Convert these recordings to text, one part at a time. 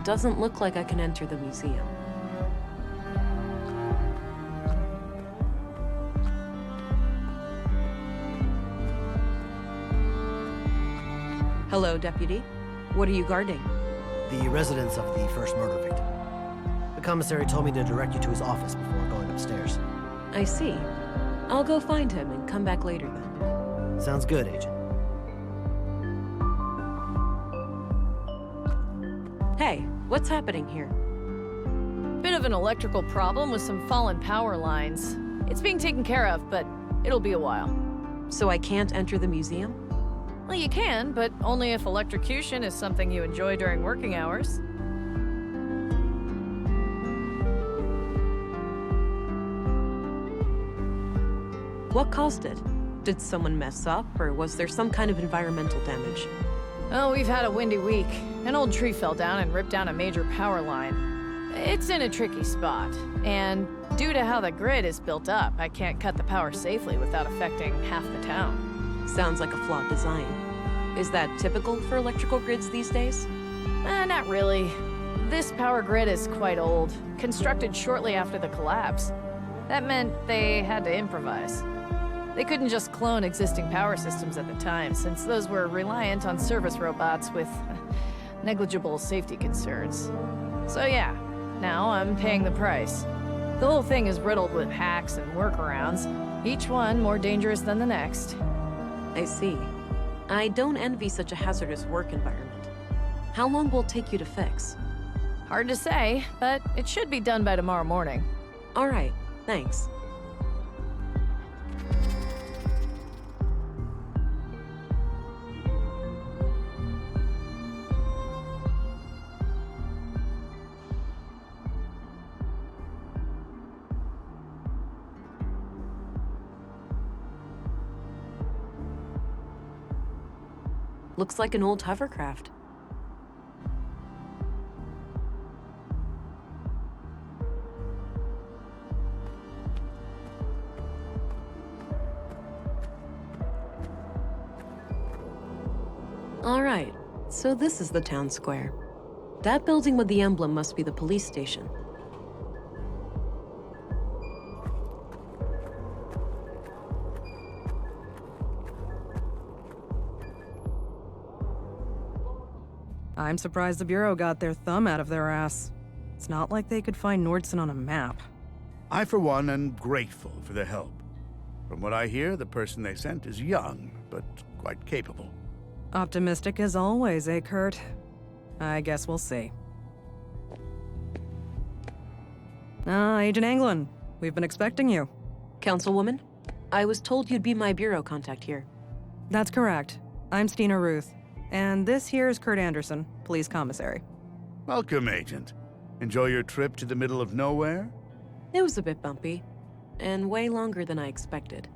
Doesn't look like I can enter the museum. Hello, Deputy. What are you guarding? The residence of the first murder victim. The commissary told me to direct you to his office before going upstairs. I see. I'll go find him and come back later then. Sounds good, Agent. Hey, what's happening here? Bit of an electrical problem with some fallen power lines. It's being taken care of, but it'll be a while. So I can't enter the museum? Well, you can, but only if electrocution is something you enjoy during working hours. What caused it? Did someone mess up, or was there some kind of environmental damage? Oh, we've had a windy week. An old tree fell down and ripped down a major power line. It's in a tricky spot, and due to how the grid is built up, I can't cut the power safely without affecting half the town. Sounds like a flawed design. Is that typical for electrical grids these days? Not really. This power grid is quite old, constructed shortly after the collapse. That meant they had to improvise. They couldn't just clone existing power systems at the time, since those were reliant on service robots with negligible safety concerns. So yeah, now I'm paying the price. The whole thing is riddled with hacks and workarounds, each one more dangerous than the next. I see. I don't envy such a hazardous work environment. How long will it take you to fix? Hard to say, but it should be done by tomorrow morning. All right, thanks. Looks like an old hovercraft. All right, so this is the town square. That building with the emblem must be the police station. I'm surprised the Bureau got their thumb out of their ass. It's not like they could find Nordson on a map. I, for one, am grateful for their help. From what I hear, the person they sent is young, but quite capable. Optimistic as always, eh, Kurt? I guess we'll see. Agent Anglin, we've been expecting you. Councilwoman, I was told you'd be my bureau contact here. That's correct. I'm Stina Ruth, and this here is Kurt Anderson, police commissary. Welcome, Agent. Enjoy your trip to the middle of nowhere? It was a bit bumpy, and way longer than I expected.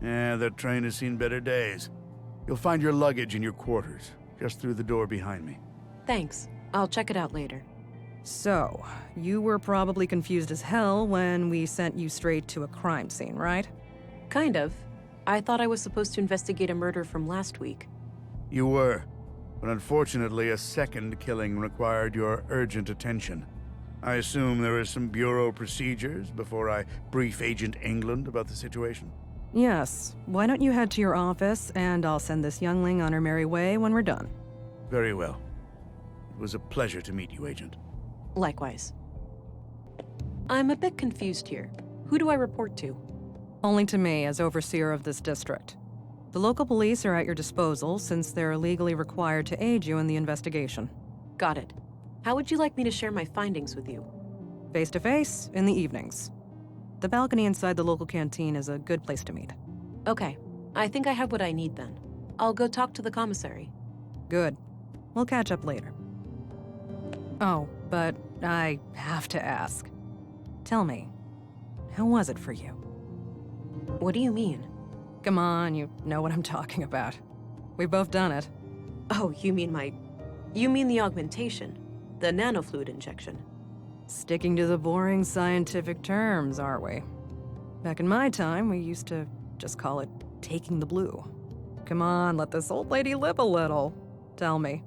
Yeah, that train has seen better days. You'll find your luggage in your quarters, just through the door behind me. Thanks. I'll check it out later. So, you were probably confused as hell when we sent you straight to a crime scene, right? Kind of. I thought I was supposed to investigate a murder from last week. You were, but unfortunately a second killing required your urgent attention. I assume there are some Bureau procedures before I brief Agent England about the situation? Yes. Why don't you head to your office, and I'll send this youngling on her merry way when we're done. Very well. It was a pleasure to meet you, Agent. Likewise. I'm a bit confused here. Who do I report to? Only to me as overseer of this district. The local police are at your disposal since they're legally required to aid you in the investigation. Got it. How would you like me to share my findings with you? Face to face, in the evenings. The balcony inside the local canteen is a good place to meet. Okay. I think I have what I need then. I'll go talk to the commissary. Good. We'll catch up later. Oh, but I have to ask. Tell me, how was it for you? What do you mean? Come on, you know what I'm talking about. We've both done it. Oh, you mean the augmentation. The nanofluid injection. Sticking to the boring scientific terms, aren't we? Back in my time, we used to just call it taking the blue. Come on, let this old lady live a little. Tell me,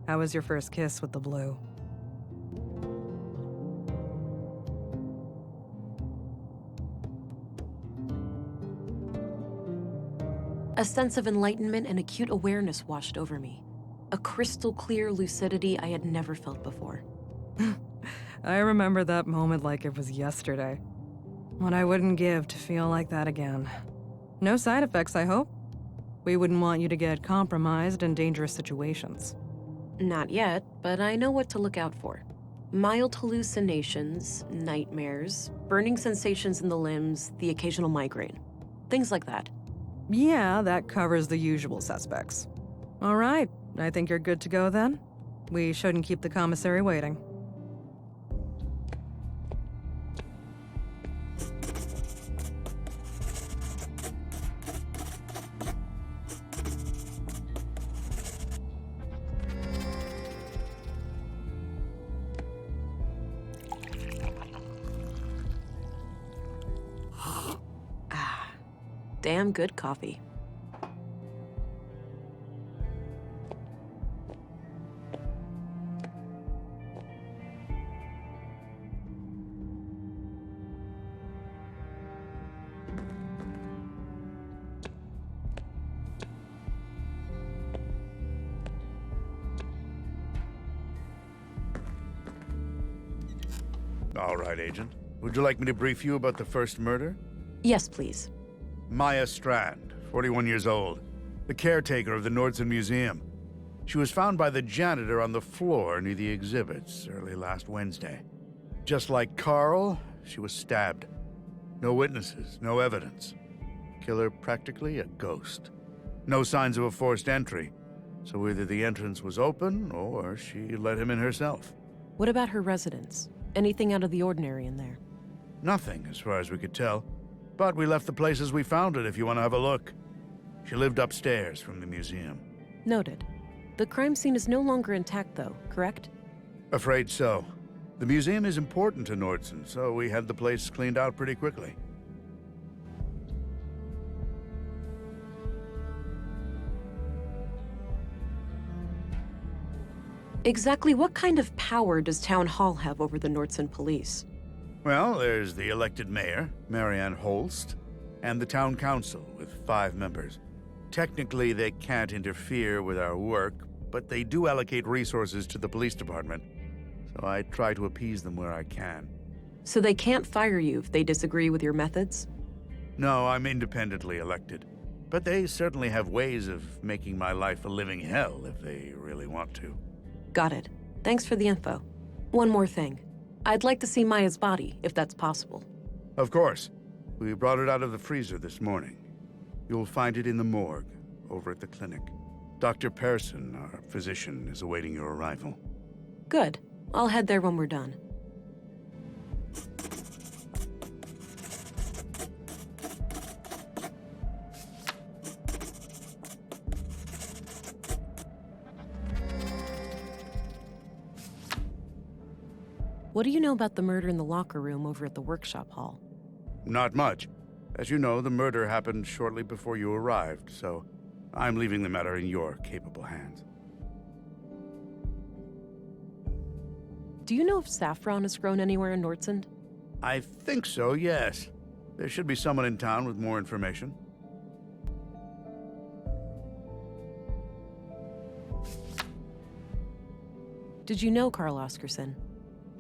how was your first kiss with the blue? A sense of enlightenment and acute awareness washed over me. A crystal clear lucidity I had never felt before. I remember that moment like it was yesterday. What I wouldn't give to feel like that again. No side effects, I hope? We wouldn't want you to get compromised in dangerous situations. Not yet, but I know what to look out for. Mild hallucinations, nightmares, burning sensations in the limbs, the occasional migraine. Things like that. Yeah, that covers the usual suspects. All right, I think you're good to go then. We shouldn't keep the commissary waiting. Damn good coffee. All right, Agent. Would you like me to brief you about the first murder? Yes, please. Maya Strand, 41 years old, the caretaker of the Nordson Museum. She was found by the janitor on the floor near the exhibits early last Wednesday. Just like Carl, she was stabbed. No witnesses, no evidence. Killer practically a ghost. No signs of a forced entry, so either the entrance was open or she let him in herself. What about her residence? Anything out of the ordinary in there? Nothing, as far as we could tell. But we left the place as we found it if you want to have a look. She lived upstairs from the museum. Noted. The crime scene is no longer intact, though, correct? Afraid so. The museum is important to Nordson, so we had the place cleaned out pretty quickly. Exactly what kind of power does Town Hall have over the Nordson police? Well, there's the elected mayor, Marianne Holst, and the town council with 5 members. Technically, they can't interfere with our work, but they do allocate resources to the police department, so I try to appease them where I can. So they can't fire you if they disagree with your methods? No, I'm independently elected, but they certainly have ways of making my life a living hell if they really want to. Got it. Thanks for the info. One more thing. I'd like to see Maya's body, if that's possible. Of course. We brought it out of the freezer this morning. You'll find it in the morgue, over at the clinic. Dr. Pearson, our physician, is awaiting your arrival. Good. I'll head there when we're done. What do you know about the murder in the locker room over at the workshop hall? Not much. As you know, the murder happened shortly before you arrived, so I'm leaving the matter in your capable hands. Do you know if saffron has grown anywhere in Nordson? I think so, yes. There should be someone in town with more information. Did you know Carl Oscarson?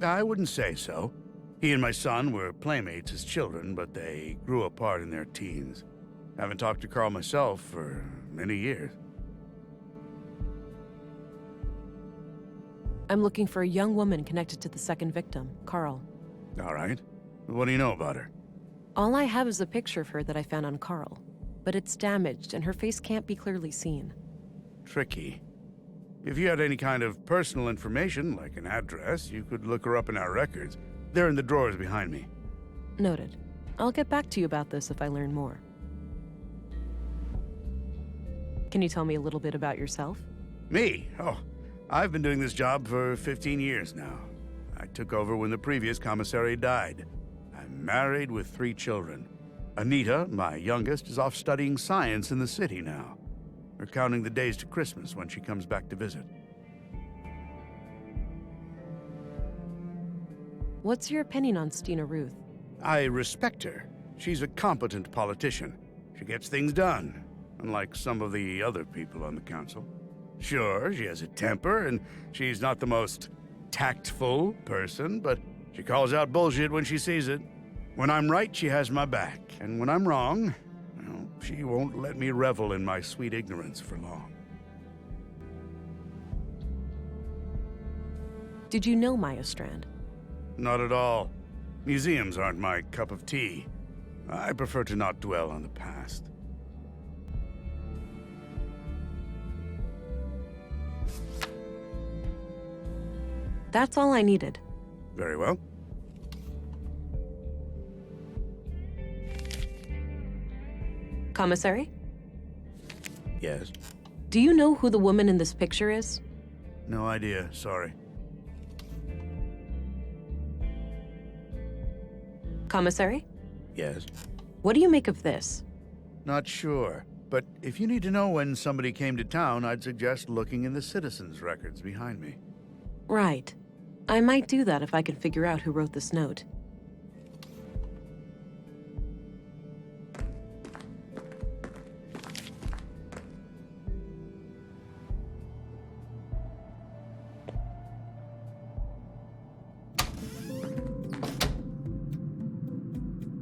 I wouldn't say so. He and my son were playmates as children, but they grew apart in their teens. Haven't talked to Carl myself for many years. I'm looking for a young woman connected to the second victim, Carl. All right. What do you know about her? All I have is a picture of her that I found on Carl, but it's damaged and her face can't be clearly seen. Tricky. If you had any kind of personal information, like an address, you could look her up in our records. They're in the drawers behind me. Noted. I'll get back to you about this if I learn more. Can you tell me a little bit about yourself? Me? Oh, I've been doing this job for 15 years now. I took over when the previous commissary died. I'm married with 3 children. Anita, my youngest, is off studying science in the city now. We're counting the days to Christmas when she comes back to visit. What's your opinion on Stina Ruth? I respect her. She's a competent politician. She gets things done. unlike some of the other people on the council. Sure, she has a temper, and she's not the most tactful person, but she calls out bullshit when she sees it. When I'm right, she has my back, and when I'm wrong, well, she won't let me revel in my sweet ignorance for long. Did you know Maya Strand? Not at all. Museums aren't my cup of tea. I prefer to not dwell on the past. That's all I needed. Very well. Commissary? Yes. Do you know who the woman in this picture is? No idea, sorry. Commissary? Yes. What do you make of this? Not sure. But if you need to know when somebody came to town, I'd suggest looking in the citizens' records behind me. Right. I might do that if I can figure out who wrote this note.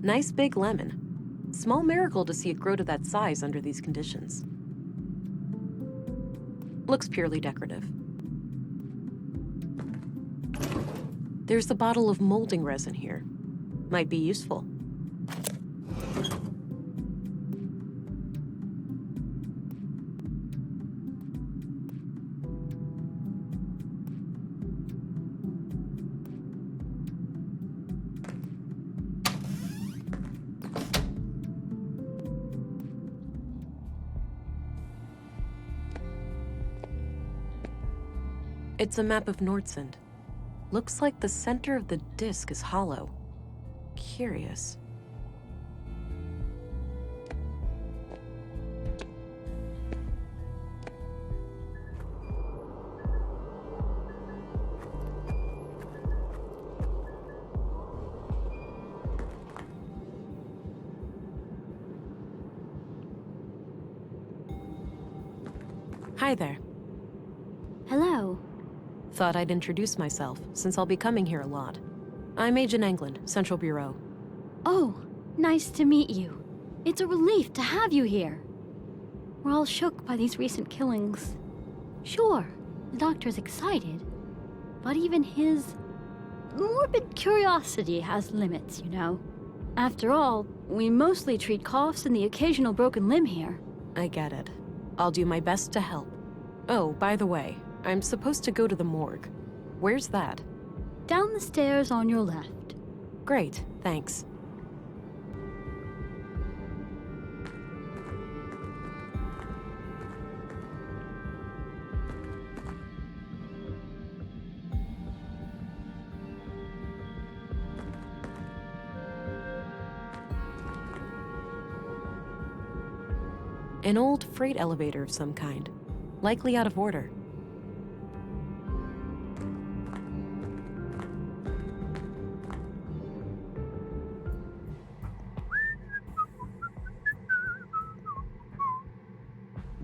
Nice big lemon. Small miracle to see it grow to that size under these conditions. Looks purely decorative. There's a bottle of molding resin here. Might be useful. It's a map of Nordsund. Looks like the center of the disc is hollow. Curious. Hi there. Hello. Thought I'd introduce myself, since I'll be coming here a lot. I'm Agent England, Central Bureau. Oh, nice to meet you. It's a relief to have you here. We're all shook by these recent killings. Sure, the doctor's excited, but even his morbid curiosity has limits, you know. After all, we mostly treat coughs and the occasional broken limb here. I get it. I'll do my best to help. Oh, by the way, I'm supposed to go to the morgue. Where's that? Down the stairs on your left. Great, thanks. An old freight elevator of some kind, likely out of order.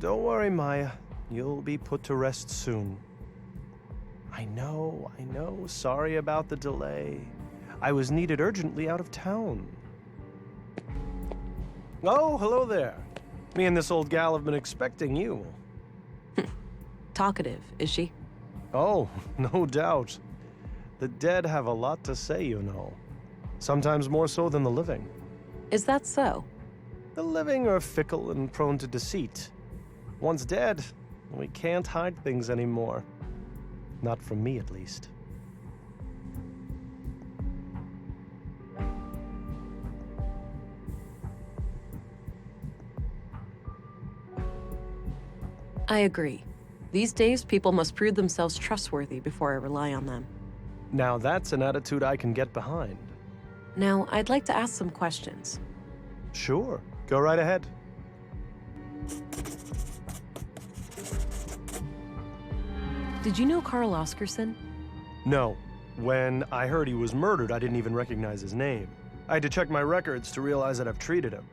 Don't worry, Maya. You'll be put to rest soon. I know. Sorry about the delay. I was needed urgently out of town. Oh, hello there. Me and this old gal have been expecting you. Talkative, is she? Oh, no doubt. The dead have a lot to say, you know. Sometimes more so than the living. Is that so? The living are fickle and prone to deceit. Once dead, we can't hide things anymore. Not from me, at least. I agree. These days, people must prove themselves trustworthy before I rely on them. Now that's an attitude I can get behind. Now, I'd like to ask some questions. Sure, go right ahead. Did you know Carl Oscarson? No. When I heard he was murdered, I didn't even recognize his name. I had to check my records to realize that I've treated him.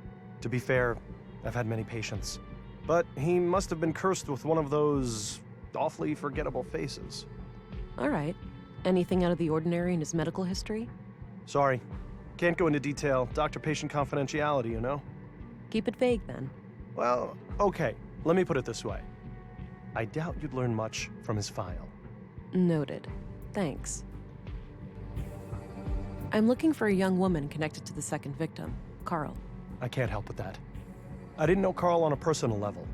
To be fair, I've had many patients. but he must have been cursed with one of those awfully forgettable faces. All right. Anything out of the ordinary in his medical history? Sorry, can't go into detail. Doctor-patient confidentiality, you know? Keep it vague then. Well, okay, let me put it this way. I doubt you'd learn much from his file. Noted. Thanks. I'm looking for a young woman connected to the second victim, Carl. I can't help with that. I didn't know Carl on a personal level.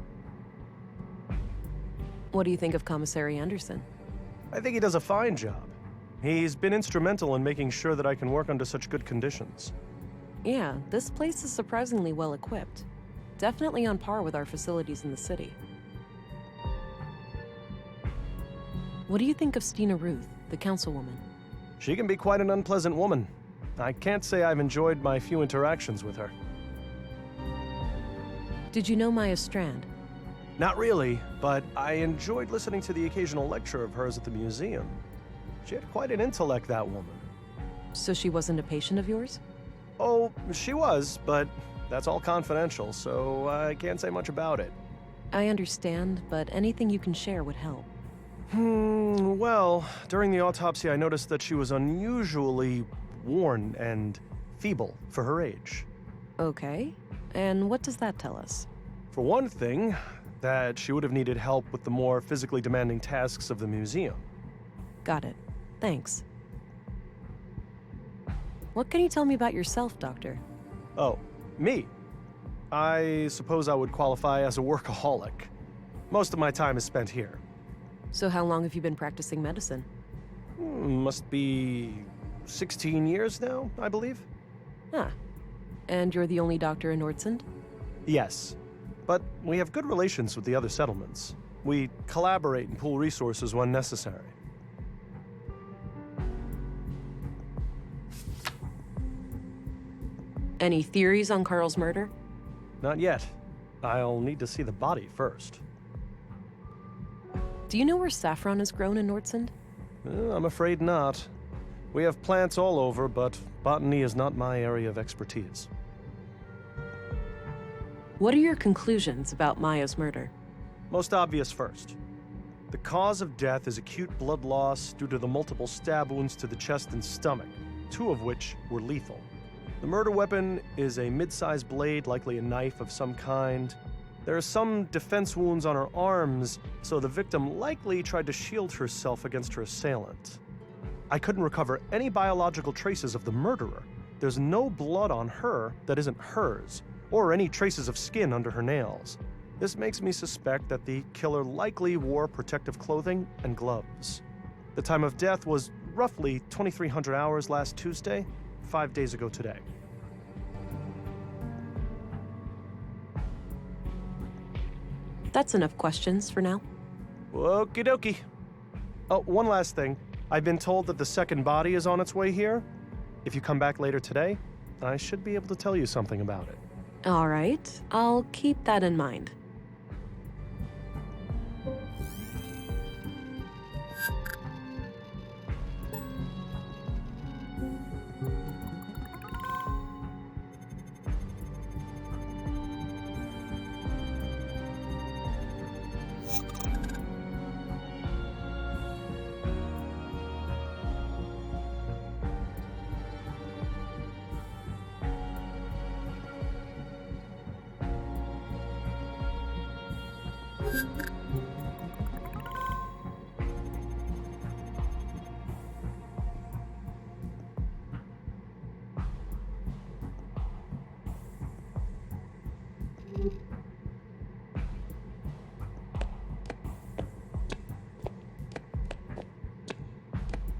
What do you think of Commissary Anderson? I think he does a fine job. He's been instrumental in making sure that I can work under such good conditions. Yeah, this place is surprisingly well equipped. Definitely on par with our facilities in the city. What do you think of Stina Ruth, the councilwoman? She can be quite an unpleasant woman. I can't say I've enjoyed my few interactions with her. Did you know Maya Strand? Not really, but I enjoyed listening to the occasional lecture of hers at the museum. She had quite an intellect, that woman. So she wasn't a patient of yours? Oh, she was, but that's all confidential, so I can't say much about it. I understand, but anything you can share would help. Well, during the autopsy, I noticed that she was unusually worn and feeble for her age. Okay. And what does that tell us? For one thing, that she would have needed help with the more physically demanding tasks of the museum. Got it. Thanks. What can you tell me about yourself, Doctor? Oh, me? I suppose I would qualify as a workaholic. Most of my time is spent here. So how long have you been practicing medicine? Must be 16 years now, I believe. Ah. And you're the only doctor in Nordsund? Yes, but we have good relations with the other settlements. We collaborate and pool resources when necessary. Any theories on Carl's murder? Not yet. I'll need to see the body first. Do you know where saffron is grown in Nordsund? I'm afraid not. We have plants all over, but botany is not my area of expertise. What are your conclusions about Maya's murder? Most obvious first. The cause of death is acute blood loss due to the multiple stab wounds to the chest and stomach, 2 of which were lethal. The murder weapon is a mid-sized blade, likely a knife of some kind. There are some defense wounds on her arms, so the victim likely tried to shield herself against her assailant. I couldn't recover any biological traces of the murderer. There's no blood on her that isn't hers, or any traces of skin under her nails. This makes me suspect that the killer likely wore protective clothing and gloves. The time of death was roughly 2300 hours last Tuesday, 5 days ago today. That's enough questions for now. Okie dokie. Oh, one last thing. I've been told that the second body is on its way here. If you come back later today, I should be able to tell you something about it. All right, I'll keep that in mind.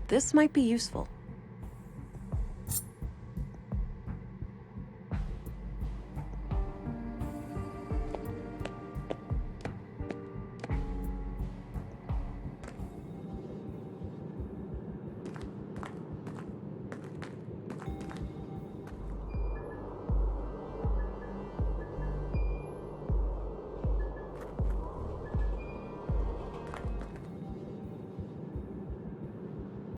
This might be useful.